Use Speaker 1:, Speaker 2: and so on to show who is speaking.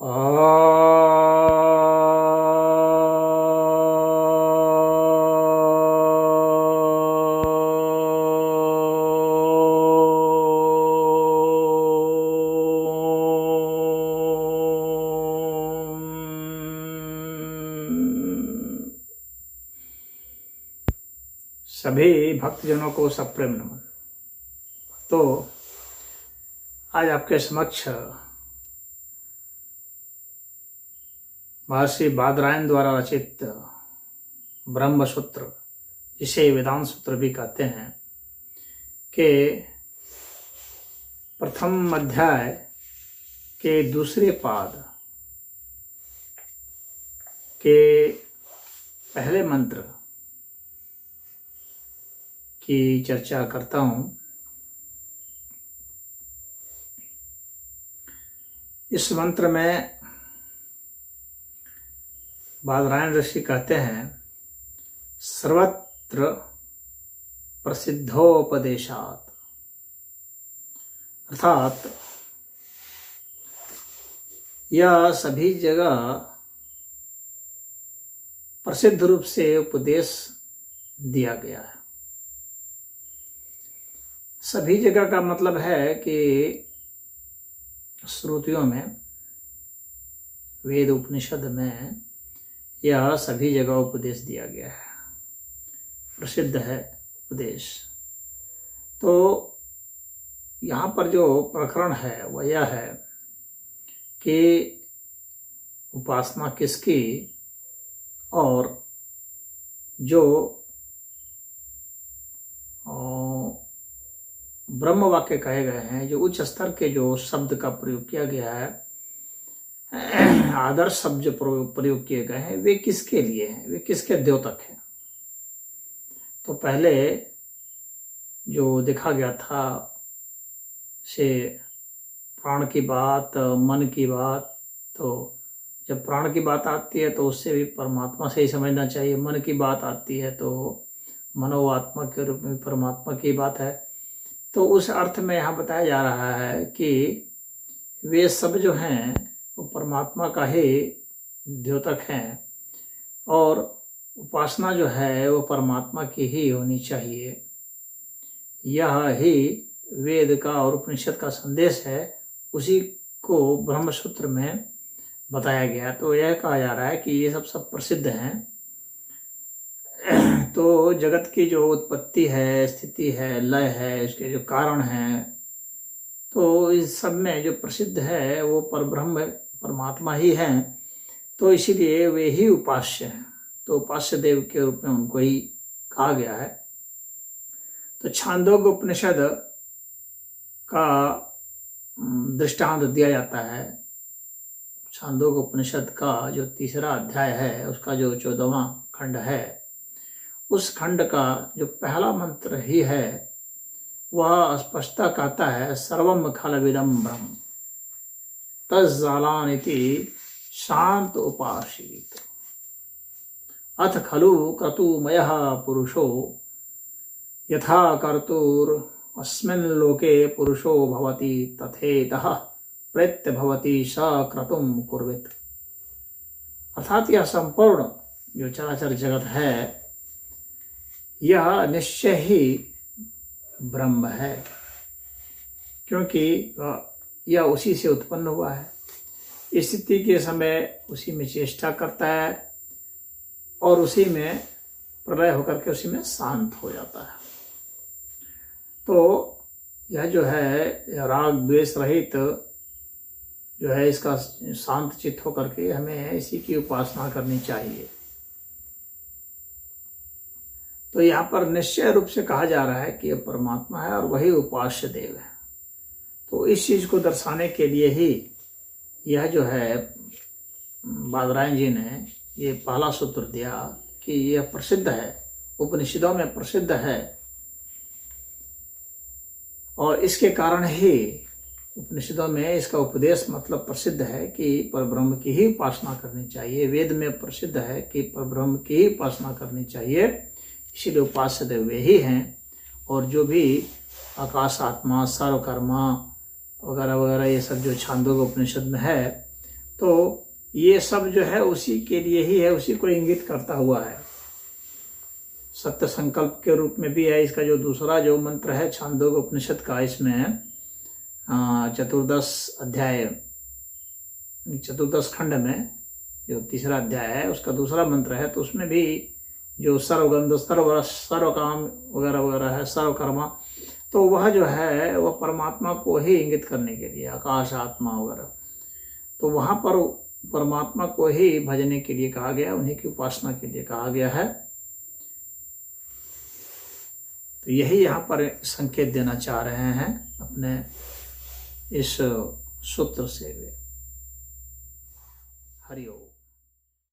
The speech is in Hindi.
Speaker 1: सभी भक्तजनों को सप्रेम नमन। तो आज आपके समक्ष महर्षि बादरायण द्वारा रचित ब्रह्म सूत्र, जिसे वेदांत सूत्र भी कहते हैं, के प्रथम अध्याय के दूसरे पाद के पहले मंत्र की चर्चा करता हूं। इस मंत्र में बादरायण ऋषि कहते हैं, सर्वत्र प्रसिद्धोपदेशात्, अर्थात यह सभी जगह प्रसिद्ध रूप से उपदेश दिया गया है। सभी जगह का मतलब है कि श्रुतियों में, वेद उपनिषद में यह सभी जगह उपदेश दिया गया है, प्रसिद्ध है उपदेश। तो यहाँ पर जो प्रकरण है वह यह है कि उपासना किसकी, और जो ब्रह्म वाक्य कहे गए हैं, जो उच्च स्तर के जो शब्द का प्रयोग किया गया है, आदर्श शब्द जो प्रयोग किए गए हैं, वे किसके लिए हैं, वे किसके द्योतक हैं। तो पहले जो देखा गया था से प्राण की बात, मन की बात, तो जब प्राण की बात आती है तो उससे भी परमात्मा से ही समझना चाहिए। मन की बात आती है तो मनोआत्मा के रूप में परमात्मा की बात है। तो उस अर्थ में यहाँ बताया जा रहा है कि वे सब जो हैं वो परमात्मा का ही द्योतक हैं, और उपासना जो है वो परमात्मा की ही होनी चाहिए। यह ही वेद का और उपनिषद का संदेश है, उसी को ब्रह्मसूत्र में बताया गया। तो यह कहा जा रहा है कि ये सब प्रसिद्ध हैं। तो जगत की जो उत्पत्ति है, स्थिति है, लय है, इसके जो कारण हैं, तो इस सब में जो प्रसिद्ध है वो परब्रह्म परमात्मा ही हैं। तो इसीलिए वे ही उपास्य हैं। तो उपास्य देव के रूप में उनको ही कहा गया है। तो छांदोग्य उपनिषद का दृष्टांत दिया जाता है। छांदोग्य उपनिषद का जो तीसरा अध्याय है, उसका जो 14वां खंड है, उस खंड का जो पहला मंत्र ही है वह स्पष्टता कहता है, सर्वम खलविदं ब्रह्म तज्जालानिति शांत उपासीत अथ खलु क्रतुमयः पुरुषो यथा कर्तुर् अस्मिन् लोके पुरुषो भवति तथेतः प्रत्य भवति स क्रतुम कुर्वित। अर्थात यह संपूर्ण जो चराचर जगत है यह निश्चय ही ब्रह्म है, क्योंकि यह उसी से उत्पन्न हुआ है। स्थिति के समय उसी में चेष्टा करता है और उसी में प्रलय होकर के उसी में शांत हो जाता है। तो यह जो है राग द्वेष रहित जो है, इसका शांत चित्त होकर के हमें इसी की उपासना करनी चाहिए। तो यहाँ पर निश्चय रूप से कहा जा रहा है कि यह परमात्मा है और वही उपास्य देव है। तो इस चीज को दर्शाने के लिए ही यह जो है बादरायण जी ने ये पहला सूत्र दिया कि यह प्रसिद्ध है, उपनिषदों में प्रसिद्ध है, और इसके कारण ही उपनिषदों में इसका उपदेश मतलब प्रसिद्ध है कि परब्रह्म की ही उपासना करनी चाहिए। वेद में प्रसिद्ध है कि परब्रह्म की ही उपासना करनी चाहिए, इसीलिए उपास्य देव वे ही हैं। और जो भी आकाश आत्मा सर्वकर्मा वगैरह वगैरह ये सब जो छांदोग्य उपनिषद में है, तो ये सब जो है उसी के लिए ही है, उसी को इंगित करता हुआ है। सत्य संकल्प के रूप में भी है। इसका जो दूसरा जो मंत्र है छांदोग्य उपनिषद का, इसमें चतुर्दश खंड में जो तीसरा अध्याय है उसका दूसरा मंत्र है, तो उसमें भी जो सर्वगंध सर्वकाम वगैरह वगैरह है, सर्वकर्मा, तो वह जो है वह परमात्मा को ही इंगित करने के लिए, आकाश आत्मा वगैरह, तो वहां पर परमात्मा को ही भजने के लिए कहा गया, उन्हीं की उपासना के लिए कहा गया है। तो यही यहाँ पर संकेत देना चाह रहे हैं अपने इस सूत्र से वे। हरि ओम।